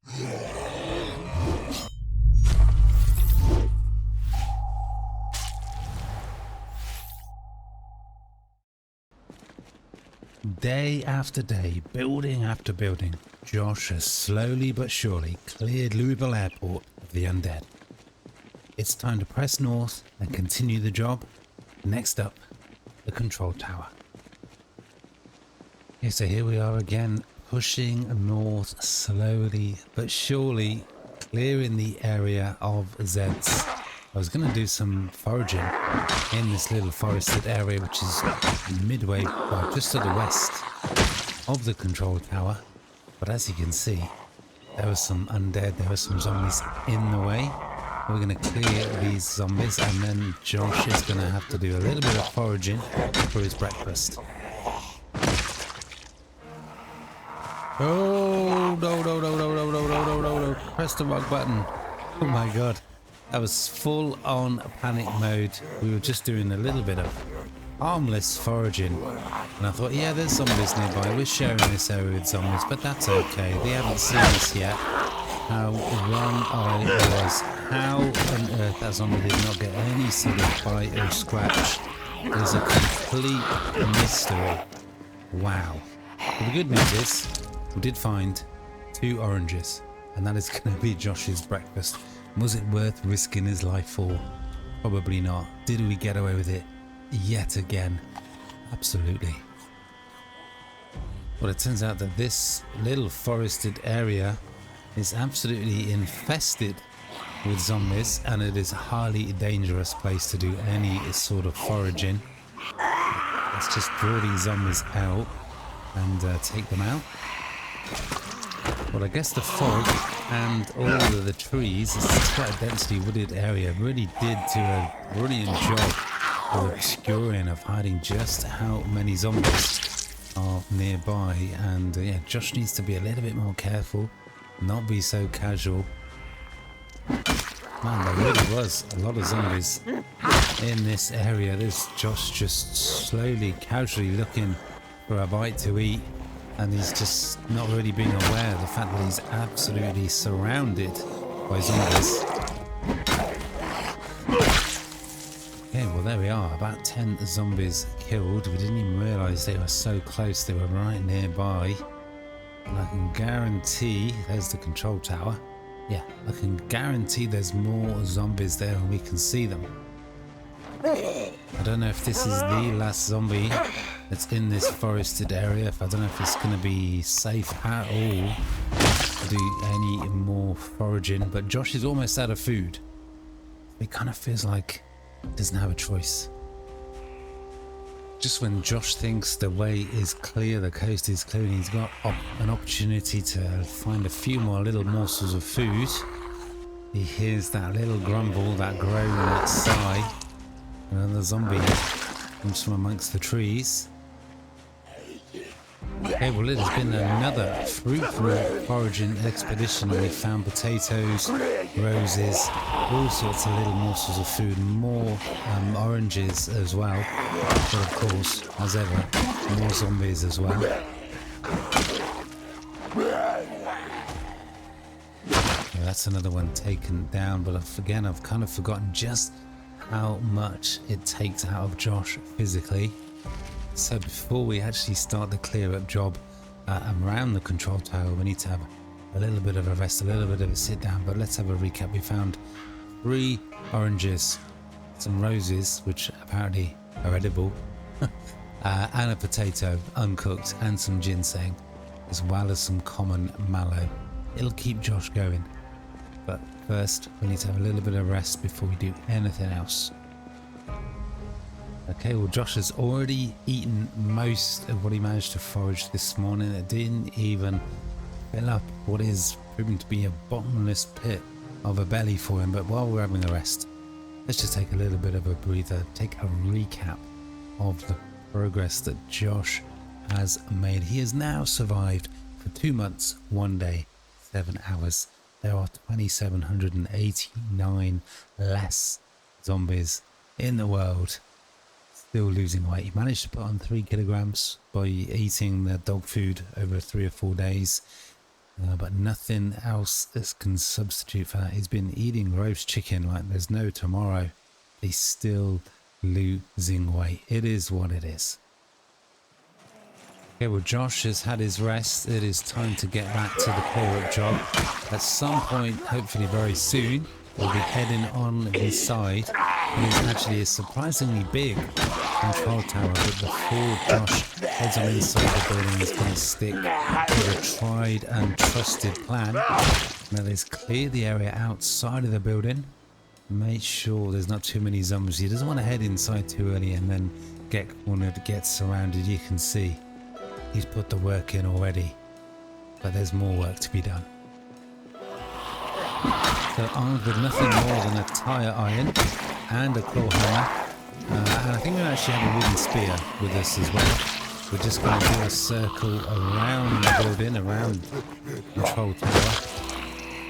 Day after day, building after building, Josh has slowly but surely cleared Louisville Airport of the undead. It's time to press north and continue the job. Next up, the control tower. Okay, so here we are again, pushing north slowly but surely, clearing the area of Zeds. I was going to do some foraging in this little forested area, which is midway, well, just to the west of the control tower. But as you can see, there was some undead, there were some zombies in the way. We're going to clear these zombies, and then Josh is going to have to do a little bit of foraging for his breakfast. Oh, no. Press the wrong button. Oh my god. That was full on panic mode. We were just doing a little bit of harmless foraging. And I thought, yeah, there's zombies nearby. We're sharing this area with zombies, but that's okay. They haven't seen us yet. How wrong I was. How on earth that zombie did not get any sort of bite or scratch is a complete mystery. Wow. But the good news is, we did find 2 oranges, and that is going to be Josh's breakfast. Was it worth risking his life for? Probably not. Did we get away with it yet again? Absolutely. Well, it turns out that this little forested area is absolutely infested with zombies, and it is a highly dangerous place to do any sort of foraging. Let's just draw these zombies out and take them out. Well, I guess the fog and all of the trees, it's quite a densely wooded area, really did do a brilliant job of obscuring, of hiding just how many zombies are nearby. And yeah, Josh needs to be a little bit more careful, not be so casual. Man, there really was a lot of zombies in this area. There's Josh just slowly, casually looking for a bite to eat. And he's just not really being aware of the fact that he's absolutely surrounded by zombies. Okay, well there we are, about 10 zombies killed. We didn't even realise they were so close, they were right nearby. And I can guarantee, there's the control tower. Yeah, I can guarantee there's more zombies there and we can see them. I don't know if this is the last zombie that's in this forested area. I don't know if it's going to be safe at all to do any more foraging, but Josh is almost out of food. It kind of feels like he doesn't have a choice. Just when Josh thinks the way is clear, the coast is clear, and he's got an opportunity to find a few more little morsels of food, he hears that little grumble, that groan and that sigh. Another zombie comes from amongst the trees. Okay, well it has been another fruitful foraging expedition. We found potatoes, roses, all sorts of little morsels of food, more oranges as well. But of course, as ever, more zombies as well. Okay, that's another one taken down, but again, I've kind of forgotten just how much it takes out of Josh physically. So before we actually start the clear up job around the control tower, we need to have a little bit of a rest, a little bit of a sit down. But let's have a recap. We found 3 oranges, some roses, which apparently are edible, and a potato uncooked, and some ginseng, as well as some common mallow. It'll keep Josh going. But first, we need to have a little bit of rest before we do anything else. Okay, well Josh has already eaten most of what he managed to forage this morning. It didn't even fill up what is proving to be a bottomless pit of a belly for him. But while we're having a rest, let's just take a little bit of a breather, take a recap of the progress that Josh has made. He has now survived for 2 months, 1 day, 7 hours. There are 2,789 less zombies in the world. Still losing weight. He managed to put on 3 kilograms by eating the dog food over 3 or 4 days. But nothing else that can substitute for that. He's been eating roast chicken like there's no tomorrow. He's still losing weight. It is what it is. Okay, well, Josh has had his rest. It is time to get back to the clear-up job. At some point, hopefully very soon, we'll be heading on inside. It is actually a surprisingly big control tower, but before Josh heads on inside the building, he's going to stick with a tried and trusted plan. That is clear the area outside of the building. Make sure there's not too many zombies. He doesn't want to head inside too early and then get cornered, get surrounded. You can see he's put the work in already, but there's more work to be done. So armed with nothing more than a tire iron and a claw hammer, and I think we actually have a wooden spear with us as well. We're just going to do a circle around the building, around the control tower,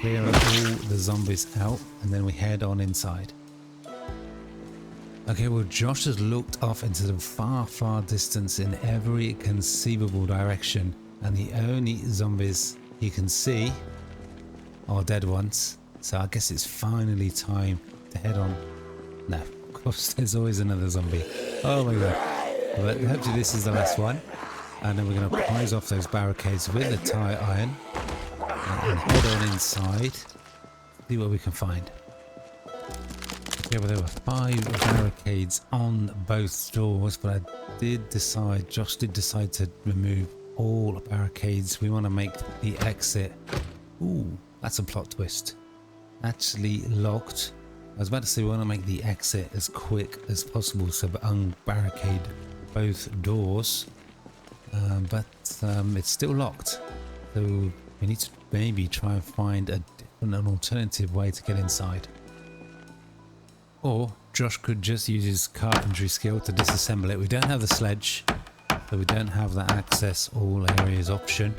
clear all the zombies out, and then we head on inside. Okay, well, Josh has looked off into the far, far distance in every conceivable direction, and the only zombies he can see are dead ones. So I guess it's finally time to head on. No, of course, there's always another zombie. Oh my god. But hopefully this is the last one. And then we're going to prise off those barricades with the tire iron and head on inside. See what we can find. Okay, well, there were 5 barricades on both doors, but Josh did decide to remove all barricades. We want to make the exit. Ooh, that's a plot twist. Actually locked. I was about to say we want to make the exit as quick as possible, so unbarricade both doors, but it's still locked. So we need to maybe try and find an alternative way to get inside. Or Josh could just use his carpentry skill to disassemble it. We don't have the sledge, so we don't have that access all areas option.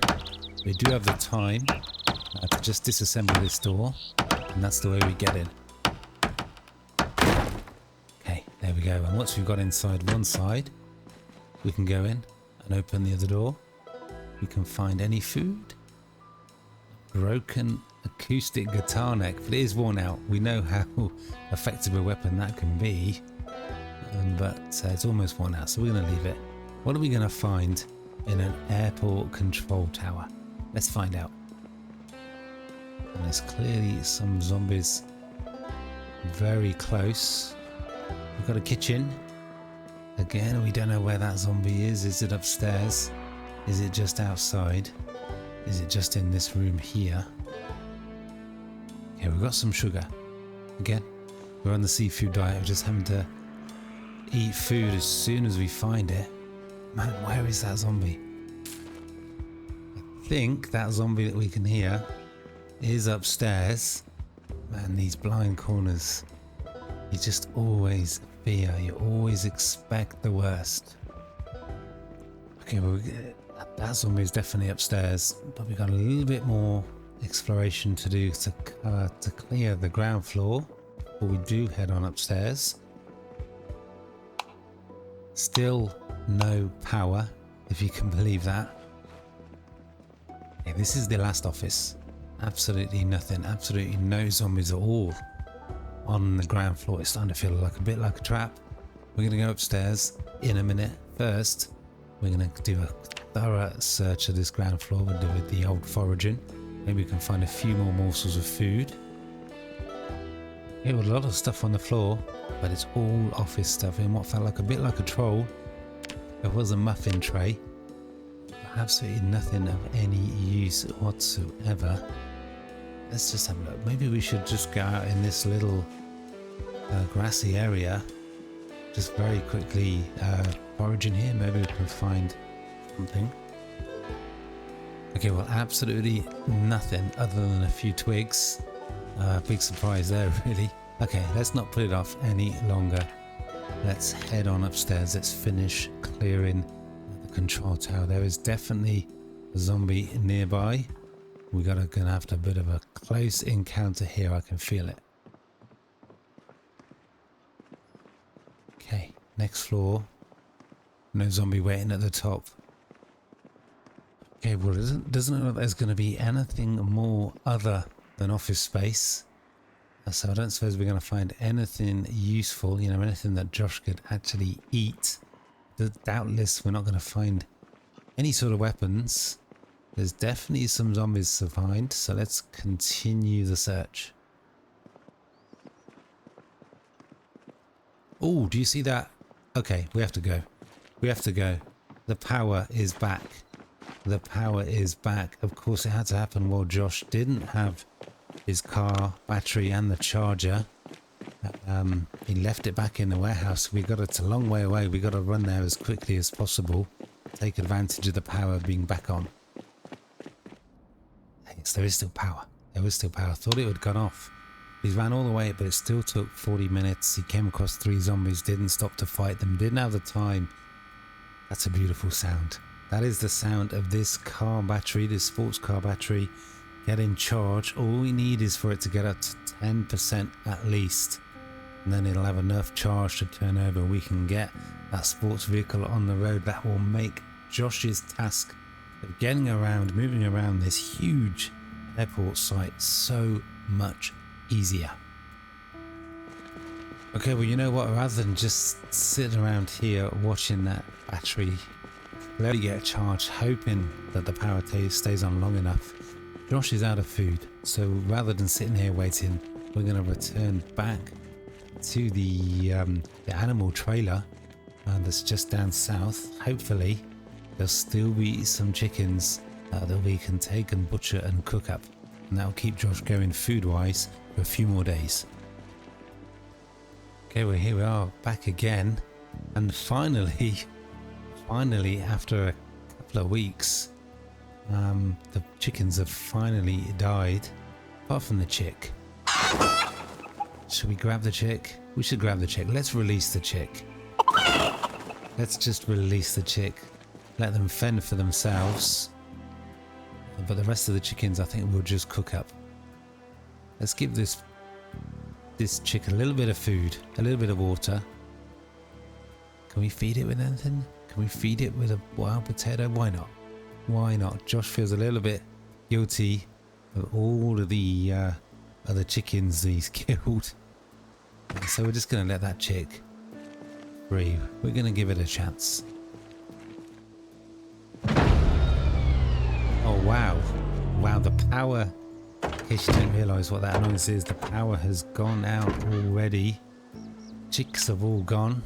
We do have the time to just disassemble this door, and that's the way we get in. Okay, there we go. And once we've got inside one side, we can go in and open the other door. We can find any food. Broken acoustic guitar neck, but it is worn out. We know how effective a weapon that can be, but it's almost worn out, so we're going to leave it. What are we going to find in an airport control tower? Let's find out. And there's clearly some zombies very close. We've got a kitchen. Again, we don't know where that zombie is. Is it upstairs? Is it just outside? Is it just in this room here? Okay, we've got some sugar. Again, we're on the seafood diet. We're just having to eat food as soon as we find it. Man, where is that zombie? I think that zombie that we can hear is upstairs. Man, these blind corners. You just always fear. You always expect the worst. Okay, well, that zombie is definitely upstairs, but we've got a little bit more exploration to do to clear the ground floor before we do head on upstairs. Still no power, if you can believe that. Okay, this is the last office. Absolutely nothing, absolutely no zombies at all on the ground floor. It's starting to feel like a bit like a trap. We're going to go upstairs in a minute. First, we're going to do a thorough search of this ground floor. We'll do with the old foraging. Maybe we can find a few more morsels of food. Here was a lot of stuff on the floor, but it's all office stuff. In what felt like a bit like a troll, there was a muffin tray. Absolutely nothing of any use whatsoever. Let's just have a look. Maybe we should just go out in this little grassy area, just very quickly forage in here. Maybe we can find something. Okay, well, absolutely nothing other than a few twigs. Big surprise there, really. Okay, let's not put it off any longer. Let's head on upstairs. Let's finish clearing the control tower. There is definitely a zombie nearby. We're gonna have to have a bit of a close encounter here. I can feel it. Okay, next floor. No zombie waiting at the top. Okay, well, it doesn't look like there's going to be anything more other than office space. So I don't suppose we're going to find anything useful, you know, anything that Josh could actually eat. Doubtless we're not going to find any sort of weapons. There's definitely some zombies to find, so let's continue the search. Oh, do you see that? Okay, we have to go. We have to go. The power is back. The power is back. Of course, it had to happen while Josh didn't have his car battery and the charger. He left it back in the warehouse. We got it a long way away. We got to run there as quickly as possible. Take advantage of the power being back on. Yes, there is still power. There was still power. I thought it had gone off. He ran all the way, but it still took 40 minutes. He came across 3 zombies, didn't stop to fight them, didn't have the time. That's a beautiful sound. That is the sound of this car battery, this sports car battery, getting charged. All we need is for it to get up to 10% at least. And then it'll have enough charge to turn over. We can get that sports vehicle on the road. That will make Josh's task of getting around, moving around this huge airport site so much easier. Okay, well, you know what? Rather than just sitting around here watching that battery slowly get charged, hoping that the power stays on long enough, Josh is out of food. So rather than sitting here waiting, we're going to return back to the animal trailer that's just down south. Hopefully, there'll still be some chickens that we can take and butcher and cook up. And that'll keep Josh going food-wise for a few more days. Okay, well, here we are back again, and finally after a couple of weeks, the chickens have finally died, apart from the chick. Should we grab the chick? We should grab the chick. Let's release the chick. Let's just release the chick, let them fend for themselves, but the rest of the chickens I think we'll just cook up. Let's give this chick a little bit of food, a little bit of water. Can we feed it with anything? Can we feed it with a wild potato? Why not? Why not? Josh feels a little bit guilty of all of the other chickens he's killed. So we're just going to let that chick free. We're going to give it a chance. Oh, wow. Wow, the power... In case you didn't realise what that noise is, the power has gone out already. Chicks have all gone.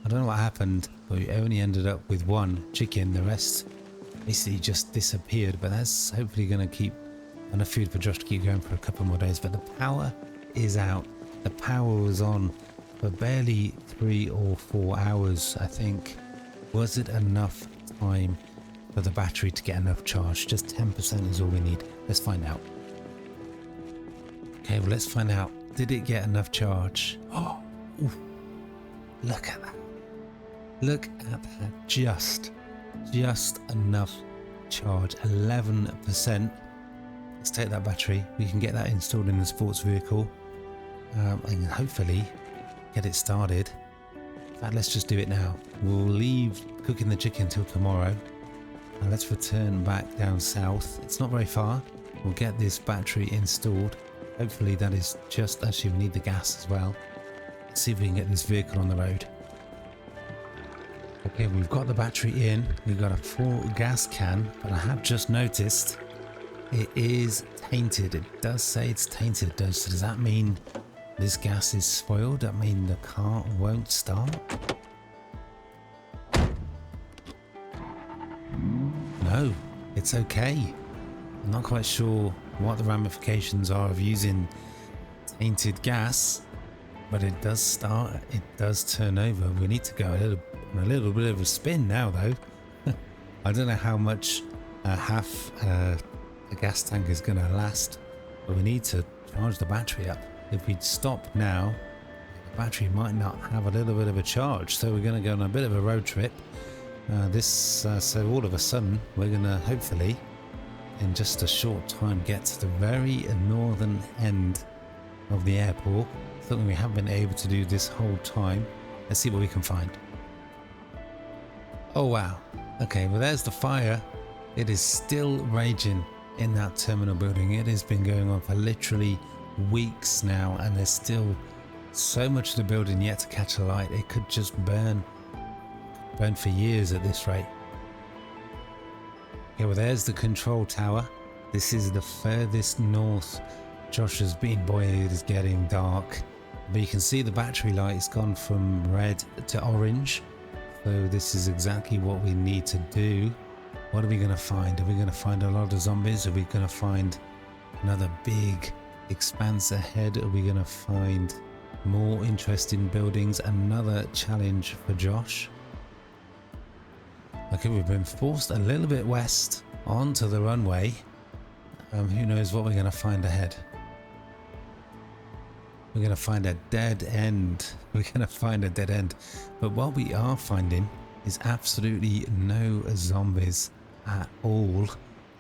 I don't know what happened, but we only ended up with 1 chicken. The rest basically just disappeared, but that's hopefully going to keep enough food for Josh to keep going for a couple more days. But the power is out. The power was on for barely 3 or 4 hours, I think. Was it enough time for the battery to get enough charge? Just 10% is all we need. Let's find out. Okay, well, let's find out. Did it get enough charge? Oh, oof. Look at that. Look at that. Just enough charge. 11%. Let's take that battery. We can get that installed in the sports vehicle and hopefully get it started. In fact, let's just do it now. We'll leave cooking the chicken till tomorrow. And let's return back down south. It's not very far. We'll get this battery installed. Hopefully that is just... Actually, we need the gas as well. Let's see if we can get this vehicle on the road. Okay, we've got the battery in. We've got a full gas can, but I have just noticed it is tainted. It does say it's tainted. Does that mean this gas is spoiled? That mean the car won't start? No, it's okay. I'm not quite sure what the ramifications are of using tainted gas, but it does start, it does turn over. We need to go a little bit of a spin now though. I don't know how much half a gas tank is going to last, but we need to charge the battery up. If we stop now, the battery might not have a little bit of a charge, so we're going to go on a bit of a road trip. So all of a sudden we're going to hopefully in just a short time get to the very northern end of the airport, something we haven't been able to do this whole time. Let's see what we can find. Oh wow, okay, well there's the fire It is still raging in that terminal building. It has been going on for literally weeks now, and there's still so much of the building yet to catch a light. It could just burn for years at this rate. Okay, well, there's the control tower. This is the furthest north Josh has been. Boy, it is getting dark. But you can see the battery light has gone from red to orange. So this is exactly what we need to do. What are we going to find? Are we going to find a lot of zombies? Are we going to find another big expanse ahead? Are we going to find more interesting buildings? Another challenge for Josh. Okay, we've been forced a little bit west onto the runway. Who knows what we're going to find ahead? We're going to find a dead end. We're going to find a dead end. But what we are finding is absolutely no zombies at all.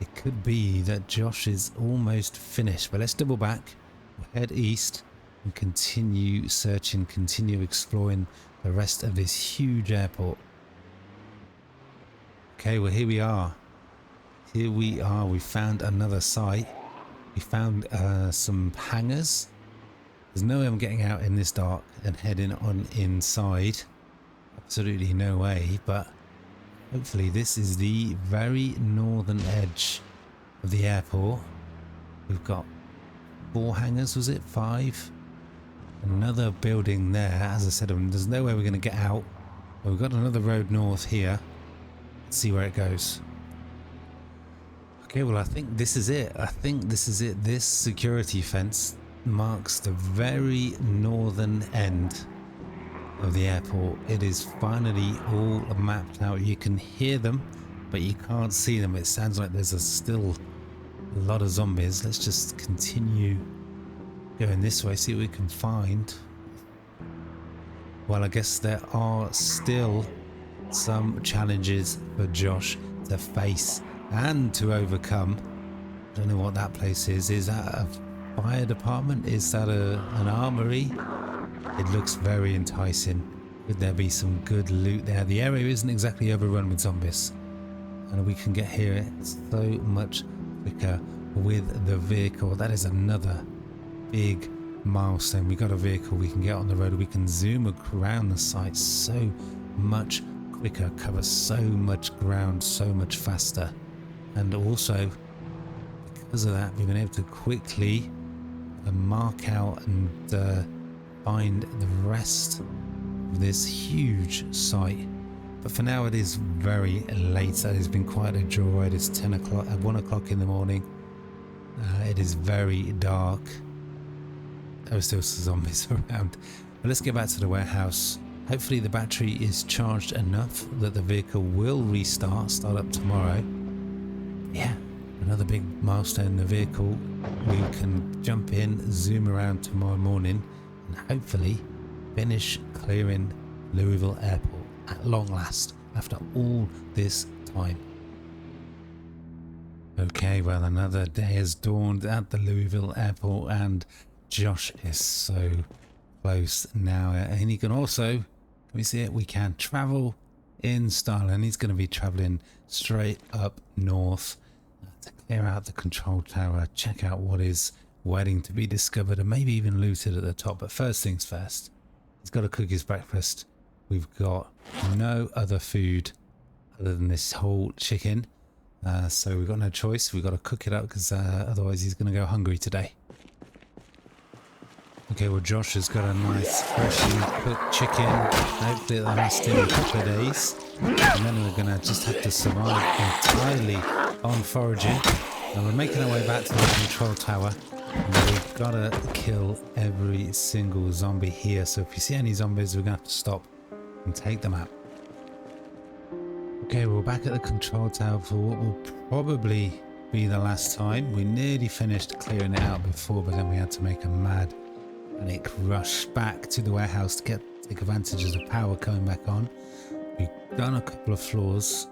It could be that Josh is almost finished. But let's double back. We'll head east and continue searching, continue exploring the rest of this huge airport. Okay, well, here we are. Here we are. We found another site. We found some hangars. There's no way I'm getting out in this dark and heading on inside. Absolutely no way, but hopefully this is the very northern edge of the airport. We've got 4 hangars, was it? 5? Another building there. As I said, there's no way we're going to get out. But we've got another road north here. Let's see where it goes. Okay, well, I think this is it. This security fence marks the very northern end of the airport. It is finally all mapped out. You can hear them, but you can't see them. It sounds like there's still a lot of zombies. Let's just continue going this way, see what we can find. Well, I guess there are still some challenges for Josh to face and to overcome. I don't know what that place is. Is that a fire department? Is that an armory? It looks very enticing. Could there be some good loot there? The area isn't exactly overrun with zombies, and we can get here so much quicker with the vehicle. That is another big milestone. We got a vehicle, we can get on the road, we can zoom around the site so much quicker, cover so much ground so much faster, and also because of that we've been able to quickly mark out and find the rest of this huge site. But for now it is very late. It has been quite a joyride. It's 10 o'clock at 1 o'clock in the morning. It is very dark. There are still some zombies around, but let's get back to the warehouse. Hopefully the battery is charged enough that the vehicle will start up tomorrow. Yeah, another big milestone in the vehicle. We can jump in, zoom around tomorrow morning, and hopefully finish clearing Louisville Airport at long last after all this time. Okay, well, another day has dawned at the Louisville Airport, and Josh is so close now. And he can also, can we see it? We can travel in style, and he's going to be traveling straight up north to clear out the control tower, check out what is waiting to be discovered, and maybe even looted at the top. But first things first, he's got to cook his breakfast. We've got no other food other than this whole chicken, so we've got no choice. We've got to cook it up because otherwise he's going to go hungry today. Okay, well, Josh has got a nice freshly cooked chicken. Hopefully it'll last him a couple of days, and then we're going to just have to survive entirely on foraging. And we're making our way back to the control tower, and we've got to kill every single zombie here. So if you see any zombies, we're going to have to stop and take them out. Okay, we're back at the control tower for what will probably be the last time. We nearly finished clearing it out before, but then we had to make a mad panic rush back to the warehouse to take advantage of the power coming back on. We've done a couple of floors.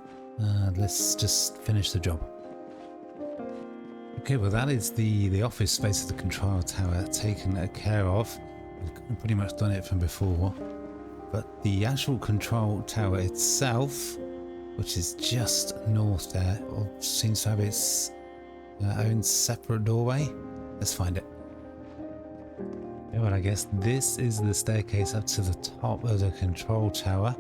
Let's just finish the job. Okay, well, that is the office space of the control tower taken care of. We've pretty much done it from before, but the actual control tower itself which is just north there, or seems to have its own separate doorway. Let's find it. Yeah, well, I guess this is the staircase up to the top of the control tower.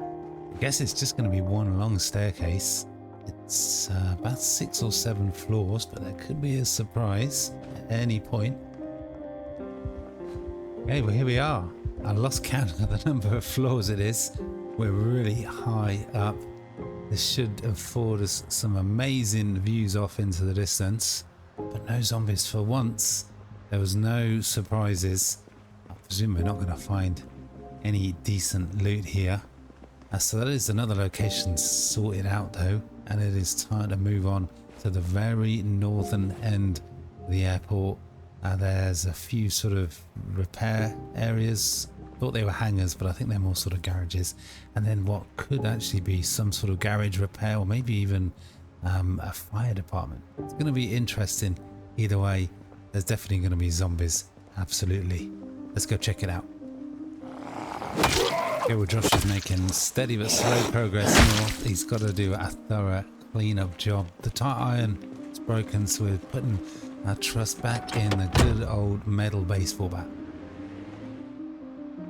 I guess it's just going to be one long staircase. It's about 6 or 7 floors, but there could be a surprise at any point. Okay, well, here we are. I lost count of the number of floors it is. We're really high up. This should afford us some amazing views off into the distance, but no zombies for once. There was no surprises. I presume we're not going to find any decent loot here. So that is another location sorted out though, and it is time to move on to the very northern end of the airport. There's a few sort of repair areas. Thought they were hangars, but I think they're more sort of garages. And then what could actually be some sort of garage repair, or maybe even a fire department. It's going to be interesting either way. There's definitely going to be zombies, absolutely. Let's go check it out. Okay, well, Josh is making steady but slow progress north. He's got to do a thorough clean-up job. The tire iron is broken, so we're putting our trust back in the good old metal baseball bat.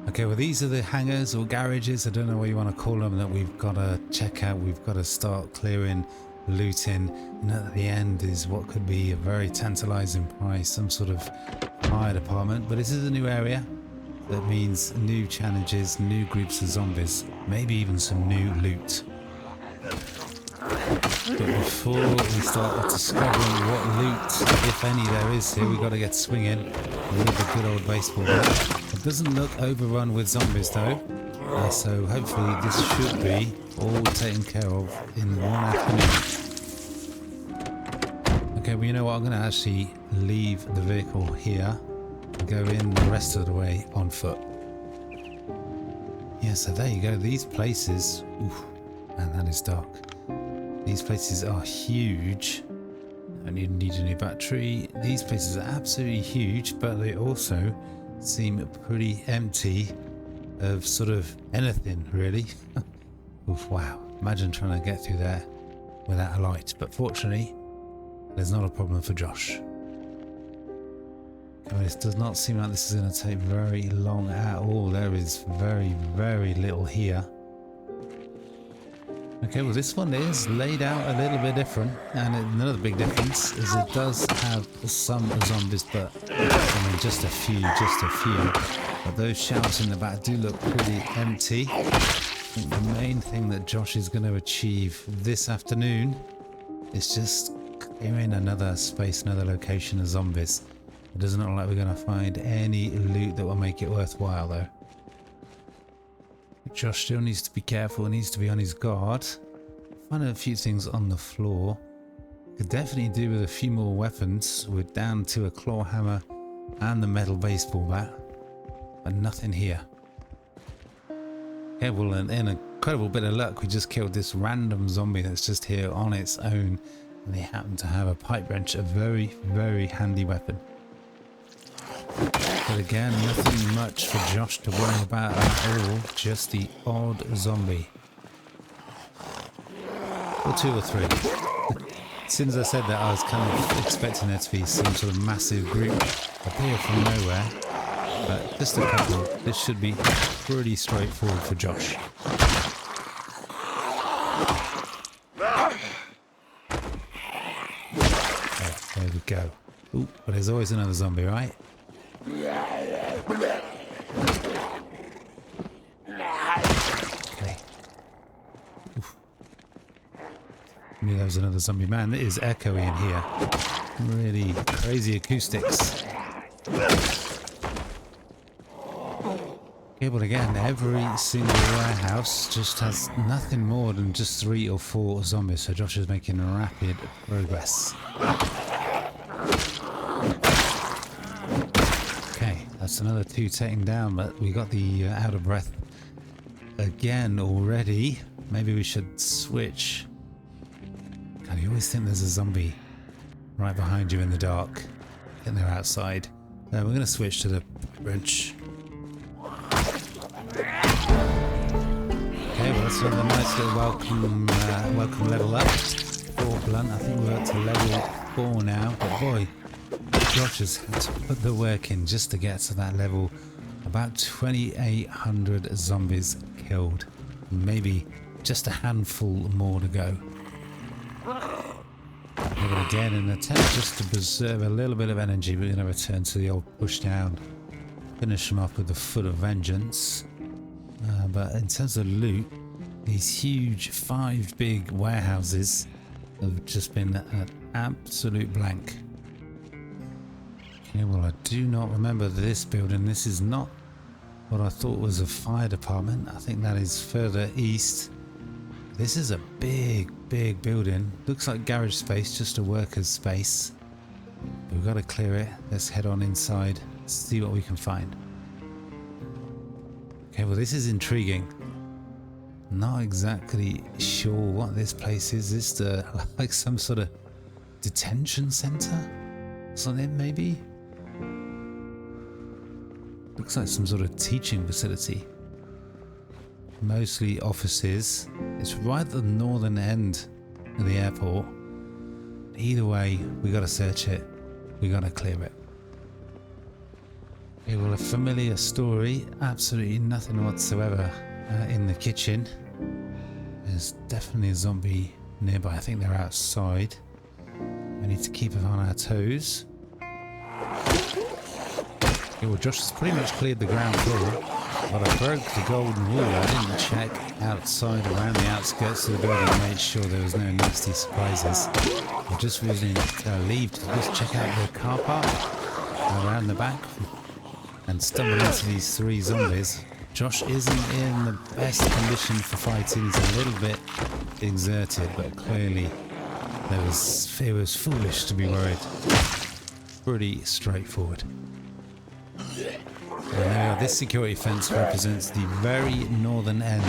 Okay, well, these are the hangars or garages, I don't know what you want to call them, that we've got to check out. We've got to start clearing, looting, and at the end is what could be a very tantalizing prize, some sort of fire department. But this is a new area. That means new challenges, new groups of zombies, maybe even some new loot. But before we start discovering what loot, if any, there is here, we've got to get swinging with the good old baseball bat. It doesn't look overrun with zombies though, so hopefully this should be all taken care of in one afternoon. Okay, well, you know what, I'm going to actually leave the vehicle here and go in the rest of the way on foot. Yeah, so there you go, these places, oof, man, that is dark. These places are huge. I need a new battery. These places are absolutely huge, but they also seem pretty empty of sort of anything really. Oof, wow, imagine trying to get through there without a light, but fortunately there's not a problem for Josh. Okay, this does not seem like this is going to take very long at all. There is very, very little here. Okay, well, this one is laid out a little bit different, and another big difference is it does have some zombies, but I mean just a few. But those shelves in the back do look pretty empty. I think the main thing that Josh is going to achieve this afternoon is just clearing another space, another location of zombies. It doesn't look like we're going to find any loot that will make it worthwhile though. Josh still needs to be careful, needs to be on his guard. Find a few things on the floor. Could definitely do with a few more weapons. We're down to a claw hammer and the metal baseball bat, but nothing here. Okay, well, in an incredible bit of luck, we just killed this random zombie that's just here on its own, and they happen to have a pipe wrench, a very, very handy weapon. But again, nothing much for Josh to worry about at all, just the odd zombie. Or 2 or 3. As soon as I said that, I was kind of expecting there to be some sort of massive group appear from nowhere. But just a couple. This should be pretty straightforward for Josh. There we go. Ooh, but there's always another zombie, right? Okay. Oof. Knew there was another zombie. Man, it is echoey in here. Really crazy acoustics. Okay, but again, every single warehouse just has nothing more than just 3 or 4 zombies, so Josh is making rapid progress. That's another 2 taken down, but we got the out of breath again already. Maybe we should switch. God, you always think there's a zombie right behind you in the dark. I think they're outside. We're going to switch to the wrench. Okay, well, that's another nice little welcome level up for Blunt. I think we're up to level 4 now, but boy, Josh has had to put the work in just to get to that level. About 2,800 zombies killed, maybe just a handful more to go. But again, in an attempt just to preserve a little bit of energy, we're going to return to the old push down, finish them off with the Foot of Vengeance. But in terms of loot, these huge 5 big warehouses have just been an absolute blank. Okay, well, I do not remember this building. This is not what I thought was a fire department. I think that is further east. This is a big building. Looks like garage space, just a worker's space. We've got to clear it. Let's head on inside, see what we can find. Okay, well, this is intriguing. Not exactly sure what this place is. Is this like some sort of detention center? Something maybe? Looks like some sort of teaching facility. Mostly offices. It's right at the northern end of the airport. Either way, we gotta search it. We gotta clear it. Okay, well, a familiar story. Absolutely nothing whatsoever in the kitchen. There's definitely a zombie nearby. I think they're outside. We need to keep on our toes. Okay, well, Josh has pretty much cleared the ground floor, but I broke the golden rule. I didn't check outside around the outskirts of the building and made sure there was no nasty surprises. I just really leave to just check out the car park around the back and stumble into these 3 zombies. Josh isn't in the best condition for fighting. He's a little bit exerted, but clearly it was foolish to be worried. Pretty straightforward. And there we are. This security fence represents the very northern end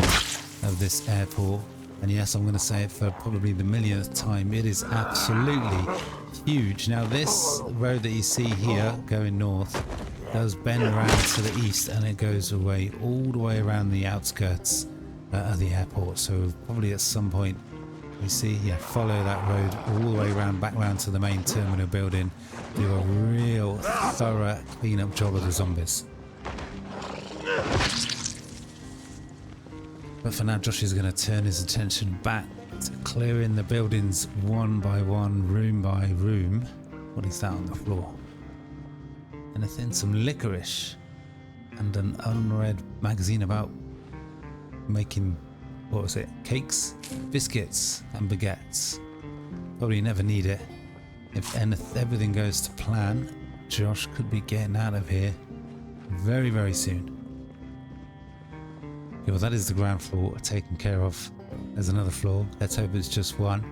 of this airport. And yes, I'm going to say it for probably the millionth time. It is absolutely huge. Now, this road that you see here going north does bend around to the east, and it goes away all the way around the outskirts of the airport. So probably at some point, you see, yeah, follow that road all the way around, back round to the main terminal building. Do a real thorough clean-up job of the zombies. But for now, Josh is going to turn his attention back to clearing the buildings one by one, room by room. What is that on the floor? Anything? Some licorice and an unread magazine about making, what was it, cakes, biscuits and baguettes. Probably never need it. If everything goes to plan, Josh could be getting out of here very soon. Okay, well, that is the ground floor taken care of. There's another floor. Let's hope it's just one.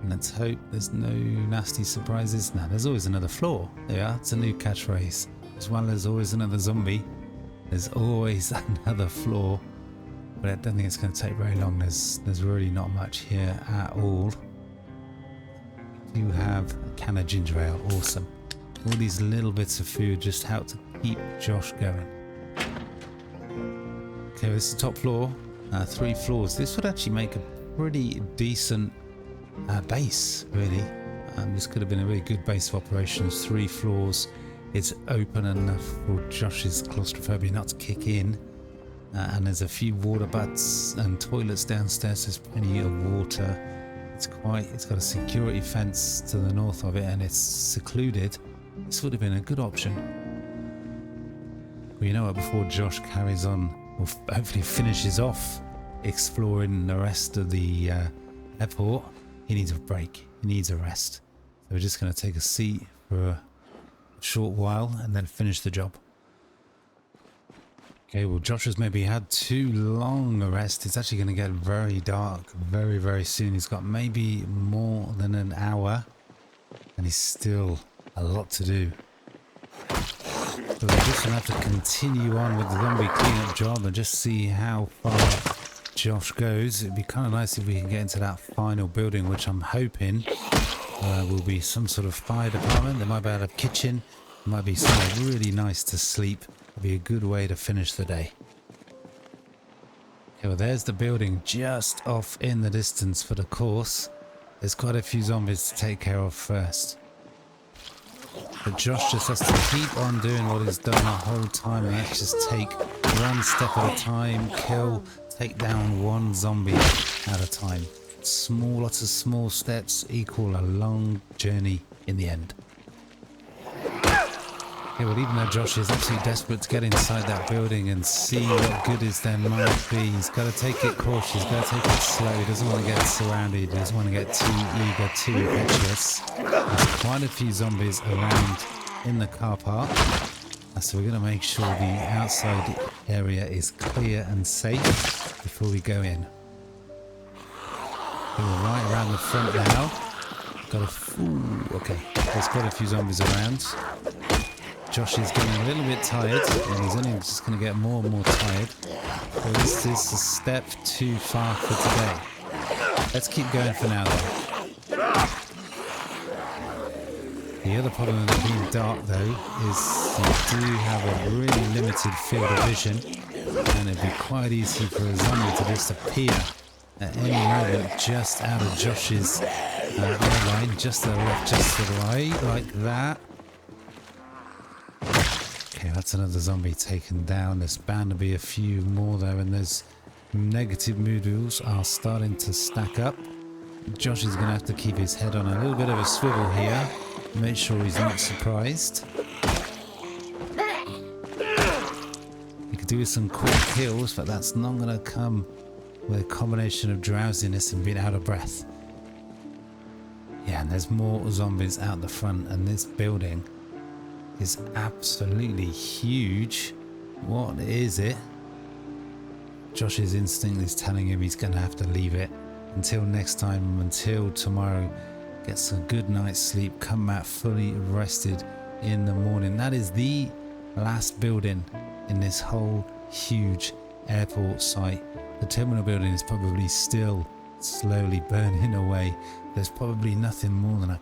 And let's hope there's no nasty surprises. Now, there's always another floor. There we are. It's a new catchphrase. As well as always another zombie, there's always another floor. But I don't think it's going to take very long. There's really not much here at all. We do have a can of ginger ale. Awesome. All these little bits of food just help to keep Josh going. Okay, this is the top floor. 3 floors. This would actually make a pretty decent base, really. This could have been a really good base of operations. 3 floors. It's open enough for Josh's claustrophobia not to kick in. And there's a few water butts and toilets downstairs. There's plenty of water. It's got a security fence to the north of it, and it's secluded. This would have been a good option. Well, you know what? Before Josh carries on, or hopefully finishes off exploring the rest of the airport, he needs a break. He needs a rest. So we're just going to take a seat for a short while and then finish the job. Okay, well, Josh has maybe had too long a rest. It's actually going to get very dark very soon. He's got maybe more than an hour, and he's still a lot to do. So we're just going to have to continue on with the zombie cleanup job and just see how far Josh goes. It'd be kind of nice if we can get into that final building, which I'm hoping will be some sort of fire department. There might be a kitchen. There might be somewhere really nice to sleep. It'd be a good way to finish the day. Okay, Okay, well, there's the building just off in the distance, but of course, there's quite a few zombies to take care of first. But Josh just has to keep on doing what he's done the whole time, and that's just take one step at a time, take down one zombie at a time. Lots of small steps equal a long journey in the end. Okay, well, even though Josh is absolutely desperate to get inside that building and see what goodies there might be, he's got to take it cautious, he's got to take it slow. He doesn't want to get surrounded, he doesn't want to get too eager, too impetuous. There's quite a few zombies around in the car park, so we're going to make sure the outside area is clear and safe before we go in. Okay, we're right around the front now. Okay, there's quite a few zombies around. Josh is getting a little bit tired, and he's only just going to get more and more tired. So this is a step too far for today. Let's keep going for now, though. The other problem with it being dark, though, is you do have a really limited field of vision, and it'd be quite easy for a zombie to just appear at any moment just out of Josh's line, just to the left, just to the right, like that. Okay, that's another zombie taken down. There's bound to be a few more there, and those negative mood wheels are starting to stack up. Josh is going to have to keep his head on a little bit of a swivel here, make sure he's not surprised. He could do some quick kills, but that's not going to come with a combination of drowsiness and being out of breath. Yeah, and there's more zombies out the front, and this building is absolutely huge. What is it? Josh's instinct is telling him he's going to have to leave it until next time, until tomorrow. Get some good night's sleep, come back fully rested in the morning. That is the last building in this whole huge airport site. The terminal building is probably still slowly burning away. There's probably nothing more than a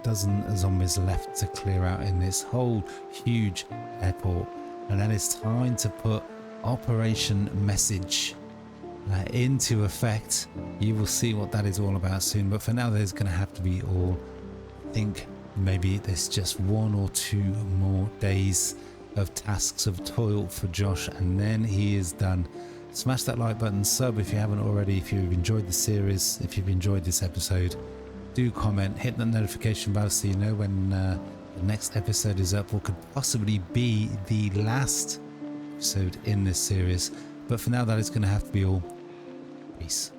dozen zombies left to clear out in this whole huge airport, and then it's time to put Operation Message into effect. You will see what that is all about soon, but for now there's going to have to be I think maybe there's just 1 or 2 more days of tasks of toil for Josh, and then he is done. Smash that like button, sub if you haven't already, if you've enjoyed the series, if you've enjoyed this episode. Do comment, hit the notification bell so you know when the next episode is up, or could possibly be the last episode in this series. But for now, that is going to have to be all. Peace.